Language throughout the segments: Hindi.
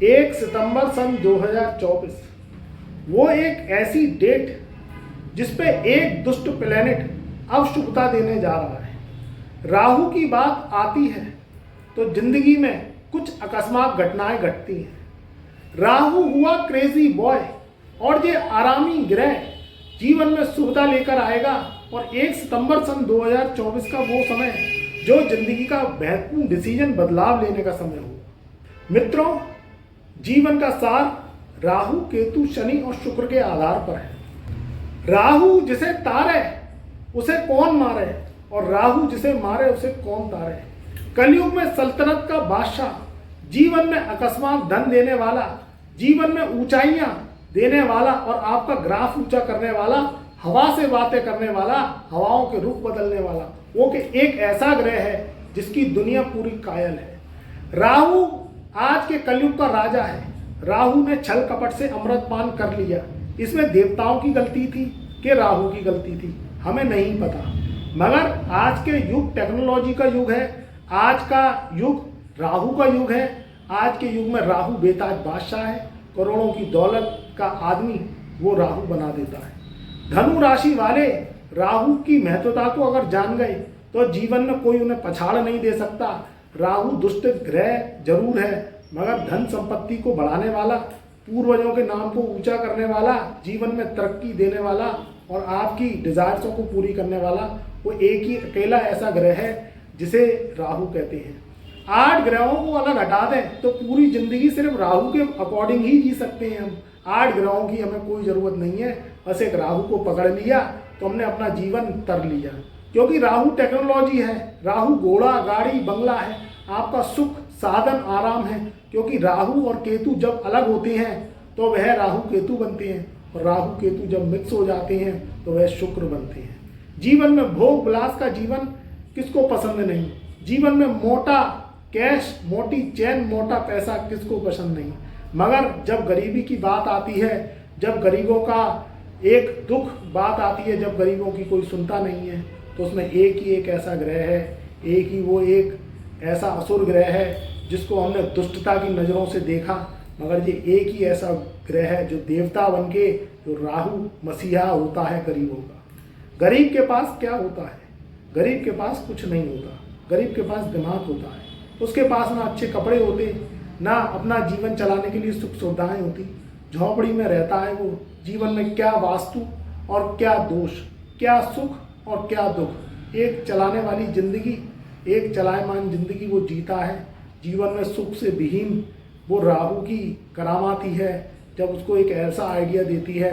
1 सितंबर सन 2024 वो एक ऐसी डेट जिस पे एक दुष्ट प्लेनेट अब शुभता देने जा रहा है। राहु की बात आती है तो जिंदगी में कुछ अकस्मात घटनाएं घटती हैं। राहु हुआ क्रेजी बॉय और ये आरामी ग्रह जीवन में शुभता लेकर आएगा और 1 सितंबर सन 2024 का वो समय जो जिंदगी का महत्वपूर्ण डिसीजन बदलाव लेने का समय होगा। मित्रों, जीवन का सार राहु, केतु, शनि और शुक्र के आधार पर है। राहु जिसे तारे उसे कौन मारे और राहु जिसे मारे उसे कौन तारे। कलयुग में सल्तनत का बादशाह, जीवन में अकस्मात धन देने वाला, जीवन में ऊंचाइयां देने वाला और आपका ग्राफ ऊंचा करने वाला, हवा से बातें करने वाला, हवाओं के रुख बदलने वाला, वो कि एक ऐसा ग्रह है जिसकी दुनिया पूरी कायल है। राहु आज के कलयुग का राजा है। राहु ने छल कपट से अमृत पान कर लिया। इसमें देवताओं की गलती थी कि राहु की गलती थी, हमें नहीं पता। मगर आज के युग टेक्नोलॉजी का युग है। आज का युग राहु का युग है। आज के युग में राहु बेताज बादशाह है। करोड़ों की दौलत का आदमी वो राहु बना देता है। धनु राशि वाले राहु की महत्वता को अगर जान गए तो जीवन में कोई उन्हें पछाड़ नहीं दे सकता। राहु दुष्ट ग्रह जरूर है मगर धन संपत्ति को बढ़ाने वाला, पूर्वजों के नाम को ऊंचा करने वाला, जीवन में तरक्की देने वाला और आपकी डिजायर्सों को पूरी करने वाला वो एक ही अकेला ऐसा ग्रह है जिसे राहु कहते हैं। 8 ग्रहों को अलग हटा दें तो पूरी जिंदगी सिर्फ राहु के अकॉर्डिंग ही जी सकते हैं हम। 8 ग्रहों की हमें कोई ज़रूरत नहीं है। बस एक राहु को पकड़ लिया तो हमने अपना जीवन तर लिया, क्योंकि राहु टेक्नोलॉजी है। राहु घोड़ा, गाड़ी, बंगला है। आपका सुख, साधन, आराम है, क्योंकि राहु और केतु जब अलग होते हैं तो वह राहु केतु बनते हैं और राहु केतु जब मिक्स हो जाते हैं तो वह शुक्र बनते हैं। जीवन में भोग विलास का जीवन किसको पसंद नहीं। जीवन में मोटा कैश, मोटी चैन, मोटा पैसा किसको पसंद नहीं। मगर जब गरीबी की बात आती है, जब गरीबों का एक दुख बात आती है, जब गरीबों की कोई सुनता नहीं है, तो उसमें एक ही एक ऐसा ग्रह है, एक ही वो एक ऐसा असुर ग्रह है जिसको हमने दुष्टता की नज़रों से देखा। मगर ये एक ही ऐसा ग्रह है जो देवता बन के, जो राहु मसीहा होता है गरीबों का। गरीब के पास क्या होता है? गरीब के पास कुछ नहीं होता। गरीब के पास दिमाग होता है। उसके पास ना अच्छे कपड़े होते, ना अपना जीवन चलाने के लिए सुख सुविधाएं होती। झोंपड़ी में रहता है वो। जीवन में क्या वास्तु और क्या दोष, क्या सुख और क्या दुख। एक चलाने वाली जिंदगी, एक चलायमान जिंदगी वो जीता है। जीवन में सुख से विहीन वो राहु की करामात ही है जब उसको एक ऐसा आइडिया देती है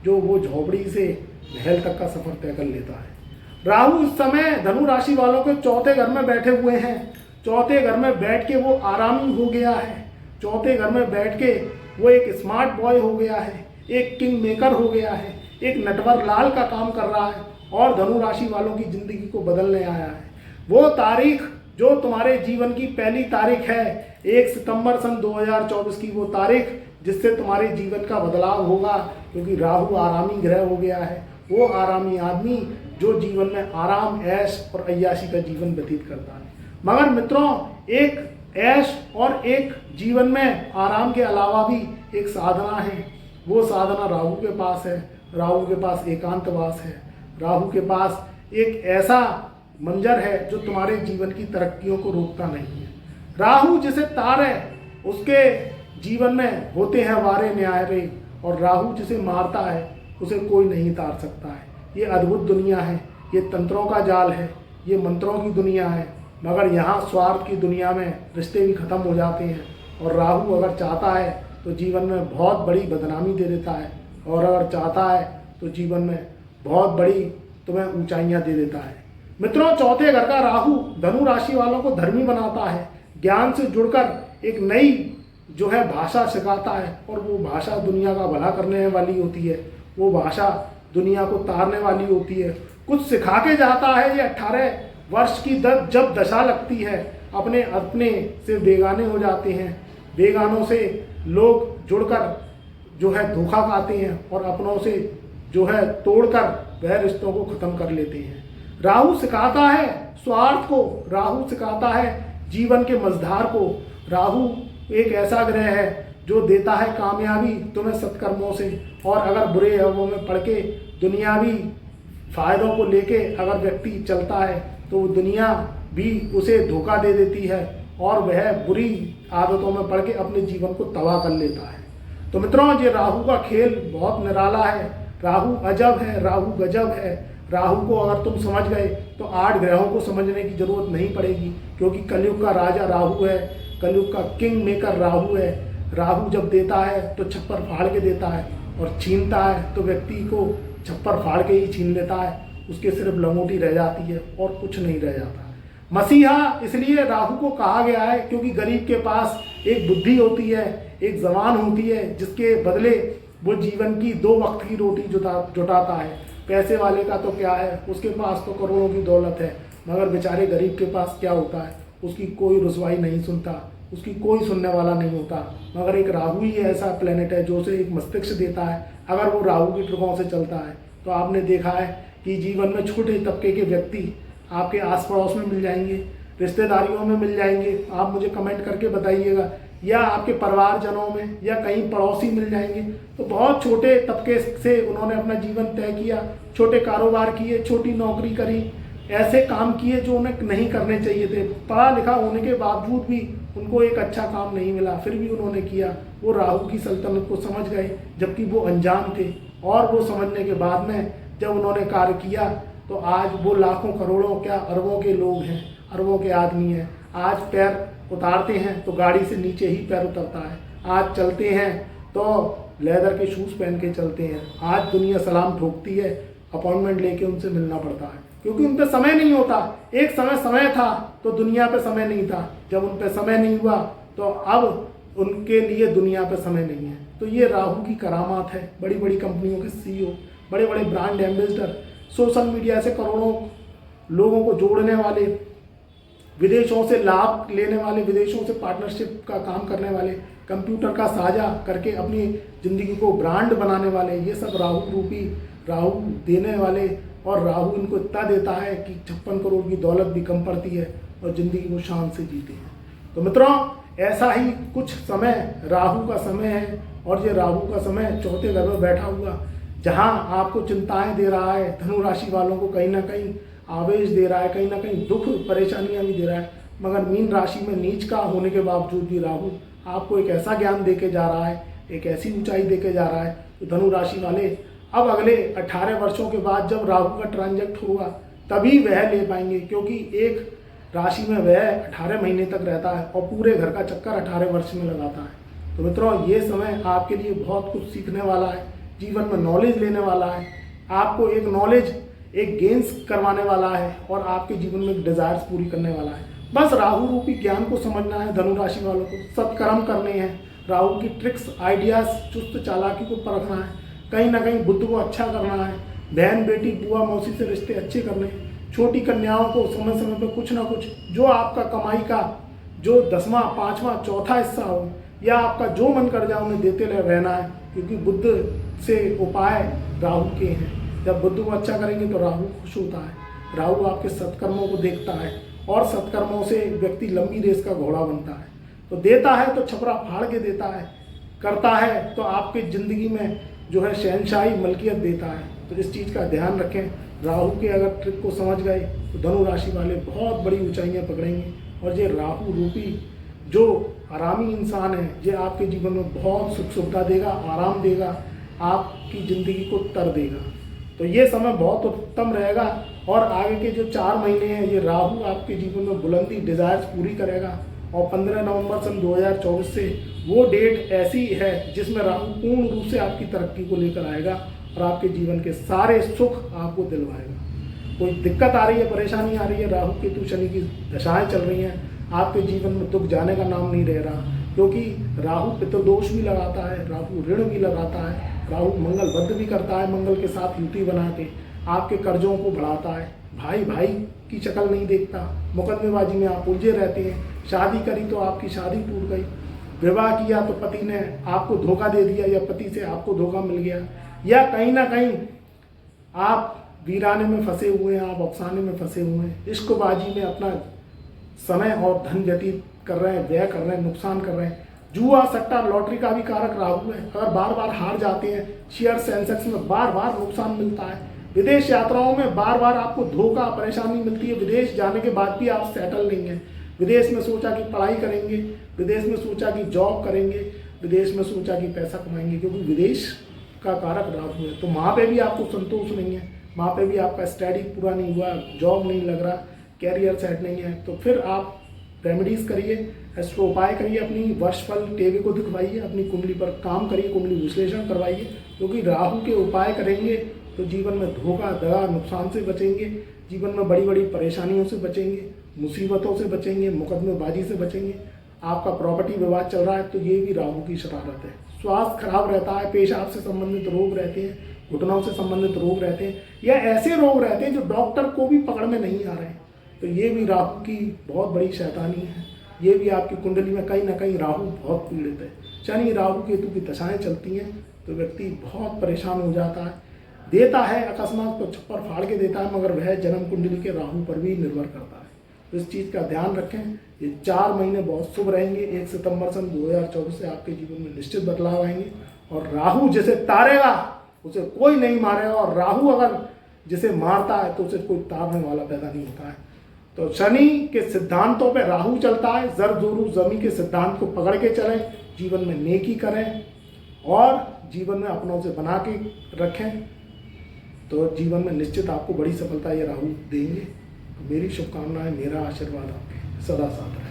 जो वो झोपड़ी से महल तक का सफर तय कर लेता है। राहु इस समय धनु राशि वालों के चौथे घर में बैठे हुए हैं। चौथे घर में बैठ के वो आरामी हो गया है। चौथे घर में बैठ के वो एक स्मार्ट बॉय हो गया है, एक किंग मेकर हो गया है, एक नटवर लाल का काम कर रहा है और धनु राशि वालों की जिंदगी को बदलने आया है। वो तारीख जो तुम्हारे जीवन की पहली तारीख है, 1 सितंबर सन 2024 की वो तारीख जिससे तुम्हारे जीवन का बदलाव होगा, क्योंकि राहु आरामी ग्रह हो गया है। वो आरामी आदमी जो जीवन में आराम, ऐश और अय्याशी का जीवन व्यतीत करता है। मगर मित्रों, एक ऐश और एक जीवन में आराम के अलावा भी एक साधना है। वो साधना राहु के पास है। राहु के पास एकांतवास है। राहु के पास एक ऐसा मंजर है जो तुम्हारे जीवन की तरक्कियों को रोकता नहीं है। राहु जिसे तारे उसके जीवन में होते हैं वारे न्यारे, और राहु जिसे मारता है उसे कोई नहीं तार सकता है। ये अद्भुत दुनिया है। ये तंत्रों का जाल है। ये मंत्रों की दुनिया है। मगर यहाँ स्वार्थ की दुनिया में रिश्ते भी खत्म हो जाते हैं और राहु अगर चाहता है तो जीवन में बहुत बड़ी बदनामी दे देता है, और अगर चाहता है तो जीवन में बहुत बड़ी तुम्हें ऊंचाइयां दे देता है। मित्रों, चौथे घर का राहु धनु राशि वालों को धर्मी बनाता है। ज्ञान से जुड़कर एक नई जो है भाषा सिखाता है, और वो भाषा दुनिया का भला करने वाली होती है। वो भाषा दुनिया को तारने वाली होती है। कुछ सिखा के जाता है। ये 18 वर्ष की जब दशा लगती है, अपने अपने से बेगाने हो जाते हैं। बेगानों से लोग जुड़कर जो है धोखा खाते हैं और अपनों से जो है तोड़कर वह रिश्तों को खत्म कर लेते हैं। राहु सिखाता है स्वार्थ को। राहु सिखाता है जीवन के मझधार को। राहु एक ऐसा ग्रह है जो देता है कामयाबी तुम्हें सत्कर्मों से, और अगर बुरे हवों में पड़ के दुनियावी फायदों को लेके अगर व्यक्ति चलता है तो दुनिया भी उसे धोखा दे देती है और वह बुरी आदतों में पड़ के अपने जीवन को तबाह कर लेता है। तो मित्रों, ये राहु का खेल बहुत निराला है। राहु अजब है, राहु गजब है। राहु को अगर तुम समझ गए तो 8 ग्रहों को समझने की जरूरत नहीं पड़ेगी, क्योंकि कलयुग का राजा राहु है, कलयुग का किंग मेकर राहु है। राहु जब देता है तो छप्पर फाड़ के देता है, और छीनता है तो व्यक्ति को छप्पर फाड़ के ही छीन लेता है, उसके सिर्फ लंगोटी रह जाती है और कुछ नहीं रह जाता। मसीहा इसलिए राहु को कहा गया है क्योंकि गरीब के पास एक बुद्धि होती है, एक जबान होती है, जिसके बदले वो जीवन की 2 वक्त की रोटी जुटाता है। पैसे वाले का तो क्या है, उसके पास तो करोड़ों की दौलत है, मगर बेचारे गरीब के पास क्या होता है, उसकी कोई रुसवाई नहीं सुनता, उसकी कोई सुनने वाला नहीं होता। मगर एक राहु ही ऐसा प्लेनेट है जो उसे एक मस्तिष्क देता है। अगर वो राहु की ट्रिकों से चलता है तो आपने देखा है कि जीवन में छोटे तबके के व्यक्ति आपके आस पड़ोस में मिल जाएंगे, रिश्तेदारियों में मिल जाएंगे, आप मुझे कमेंट करके बताइएगा, या आपके परिवारजनों में या कहीं पड़ोसी मिल जाएंगे। तो बहुत छोटे तबके से उन्होंने अपना जीवन तय किया, छोटे कारोबार किए, छोटी नौकरी करी, ऐसे काम किए जो उन्हें नहीं करने चाहिए थे। पढ़ा लिखा होने के बावजूद भी उनको एक अच्छा काम नहीं मिला, फिर भी उन्होंने किया। वो राहु की सल्तनत को समझ गए, जबकि वो अनजान थे, और वो समझने के बाद में जब उन्होंने कार्य किया तो आज वो लाखों करोड़ों क्या अरबों के लोग हैं, अरबों के आदमी हैं। आज पैर उतारते हैं तो गाड़ी से नीचे ही पैर उतरता है, आज चलते हैं तो लेदर के शूज़ पहन के चलते हैं। आज दुनिया सलाम ठोकती है, अपॉइंटमेंट लेके उनसे मिलना पड़ता है, क्योंकि उन पर समय नहीं होता। एक समय था तो दुनिया पे समय नहीं था, जब उन पे समय नहीं हुआ तो अब उनके लिए दुनिया पे समय नहीं है। तो ये राहु की करामात है। बड़ी बड़ी कंपनियों के CEO, बड़े बड़े ब्रांड एम्बेसडर, सोशल मीडिया से करोड़ों लोगों को जोड़ने वाले, विदेशों से लाभ लेने वाले, विदेशों से पार्टनरशिप का काम करने वाले, कंप्यूटर का साझा करके अपनी ज़िंदगी को ब्रांड बनाने वाले, ये सब राहु रूपी, राहु देने वाले। और राहु इनको इतना देता है कि 56 करोड़ की दौलत भी कम पड़ती है और ज़िंदगी को शान से जीते हैं। तो मित्रों, ऐसा ही कुछ समय राहु का समय है, और ये राहु का समय चौथे घर में बैठा हुआ, जहाँ आपको चिंताएं दे रहा है, धनु राशि वालों को कहीं ना कहीं आवेश दे रहा है, कहीं ना कहीं दुख परेशानियां भी दे रहा है। मगर मीन राशि में नीच का होने के बावजूद भी राहु आपको एक ऐसा ज्ञान देके जा रहा है, एक ऐसी ऊंचाई देके जा रहा है। तो धनु राशि वाले अब अगले 18 वर्षों के बाद जब राहु का ट्रांजेक्ट होगा तभी वह ले पाएंगे, क्योंकि एक राशि में वह 18 महीने तक रहता है और पूरे घर का चक्कर 18 वर्ष में लगाता है। तो मित्रों, ये समय आपके लिए बहुत कुछ सीखने वाला है, जीवन में नॉलेज लेने वाला है, आपको एक नॉलेज, एक गेन्स करवाने वाला है, और आपके जीवन में डिजायर्स पूरी करने वाला है। बस राहु रूपी ज्ञान को समझना है धनु राशि वालों को, सत्कर्म करने हैं, राहु की ट्रिक्स, आइडियाज, चुस्त चालाकी को परखना है, कहीं ना कहीं बुद्ध को अच्छा करना है, बहन बेटी बुआ मौसी से रिश्ते अच्छे करने हैं, छोटी कन्याओं को समय समय पर कुछ ना कुछ जो आपका कमाई का जो 10वां 5वां चौथा हिस्सा हो, या आपका जो मन कर जाए उन्हें देते रहना है, क्योंकि बुद्ध से उपाय राहु के हैं। जब बुद्ध को अच्छा करेंगे तो राहु खुश होता है। राहु आपके सत्कर्मों को देखता है, और सत्कर्मों से व्यक्ति लंबी रेस का घोड़ा बनता है। तो देता है तो छपरा फाड़ के देता है, करता है तो आपकी ज़िंदगी में जो है शहनशाही मलकियत देता है। तो इस चीज़ का ध्यान रखें। राहु के अगर ट्रिक को समझ गए तो धनु राशि वाले बहुत बड़ी ऊंचाइयां पकड़ेंगे, और ये राहु रूपी जो आरामी इंसान है, ये आपके जीवन में बहुत सुख सुविधा देगा, आराम देगा, आपकी ज़िंदगी को तर देगा। तो ये समय बहुत उत्तम रहेगा, और आगे के जो 4 महीने हैं ये राहु आपके जीवन में बुलंदी, डिज़ायर्स पूरी करेगा। और 15 नवंबर सन 2024 से वो डेट ऐसी है जिसमें राहु पूर्ण रूप से आपकी तरक्की को लेकर आएगा और आपके जीवन के सारे सुख आपको दिलवाएगा। कोई दिक्कत आ रही है, परेशानी आ रही है, राहु केतु शनि की दशाएं चल रही हैं, आपके जीवन में दुख जाने का नाम नहीं रह रहा, क्योंकि राहु पितृदोष भी लगाता है, राहु ऋण भी लगाता है, राहु मंगल वध भी करता है, मंगल के साथ युति बना के आपके कर्जों को बढ़ाता है, भाई भाई की शक्ल नहीं देखता, मुकदमेबाजी में आप उलझे रहते हैं, शादी करी तो आपकी शादी टूट गई, विवाह किया तो पति ने आपको धोखा दे दिया, या पति से आपको धोखा मिल गया, या कहीं ना कहीं आप वीराने में फंसे हुए हैं, आप अफसाने में फंसे हुए हैं, इश्कबाजी में अपना समय और धन व्यतीत कर रहे हैं, व्यय कर रहे हैं, नुकसान कर रहे हैं। जुआ सट्टा लॉटरी का भी कारक राहु है। अगर बार बार हार जाते हैं, शेयर सेंसेक्स में बार बार नुकसान मिलता है, विदेश यात्राओं में बार बार आपको धोखा परेशानी मिलती है, विदेश जाने के बाद भी आप सेटल नहीं हैं, विदेश में सोचा कि पढ़ाई करेंगे, विदेश में सोचा कि जॉब करेंगे, विदेश में सोचा कि पैसा कमाएंगे, क्योंकि विदेश का कारक राहु है। तो वहाँ पे भी आपको संतोष नहीं है, वहाँ पे भी आपका स्टडी पूरा नहीं हुआ, जॉब नहीं लग रहा, कैरियर सेट नहीं है, तो फिर आप रेमेडीज करिए, एस्ट्रो उपाय करिए, अपनी वर्षफल टेबल को दिखवाइए, अपनी कुंडली पर काम करिए, कुंडली विश्लेषण करवाइए, क्योंकि राहु के उपाय करेंगे तो जीवन में धोखा दगा नुकसान से बचेंगे, जीवन में बड़ी बड़ी परेशानियों से बचेंगे, मुसीबतों से बचेंगे, मुकदमेबाजी से बचेंगे। आपका प्रॉपर्टी विवाद चल रहा है तो ये भी राहु की शरारत है। स्वास्थ्य खराब रहता है, पेशाब से संबंधित रोग रहते हैं, घुटनों से संबंधित रोग रहते हैं, या ऐसे रोग रहते हैं जो डॉक्टर को भी पकड़ में नहीं आ रहे हैं, तो ये भी राहु की बहुत बड़ी शैतानी है। ये भी आपकी कुंडली में कहीं ना कहीं राहु बहुत पीड़ित है। शनि राहु केतु की दशाएं चलती हैं तो व्यक्ति बहुत परेशान हो जाता है, देता है अकस्मात तो छप्पर फाड़ के देता है, मगर वह जन्म कुंडली के राहु पर भी निर्भर करता है। तो इस चीज़ का ध्यान रखें। ये 4 महीने बहुत शुभ रहेंगे। 1 सितंबर सन 2024 से आपके जीवन में निश्चित बदलाव आएंगे, और राहु जिसे तारेगा उसे कोई नहीं मारेगा, और राहु अगर जिसे मारता है तो उसे कोई तारने वाला पैदा नहीं होता है। तो शनि के सिद्धांतों पे राहु चलता है, जर जोरू जमी के सिद्धांत को पकड़ के चलें, जीवन में नेकी करें और जीवन में अपनों से बना के रखें, तो जीवन में निश्चित आपको बड़ी सफलता ये राहु देंगे। मेरी शुभकामनाएं, मेरा आशीर्वाद आपके सदा साथ है।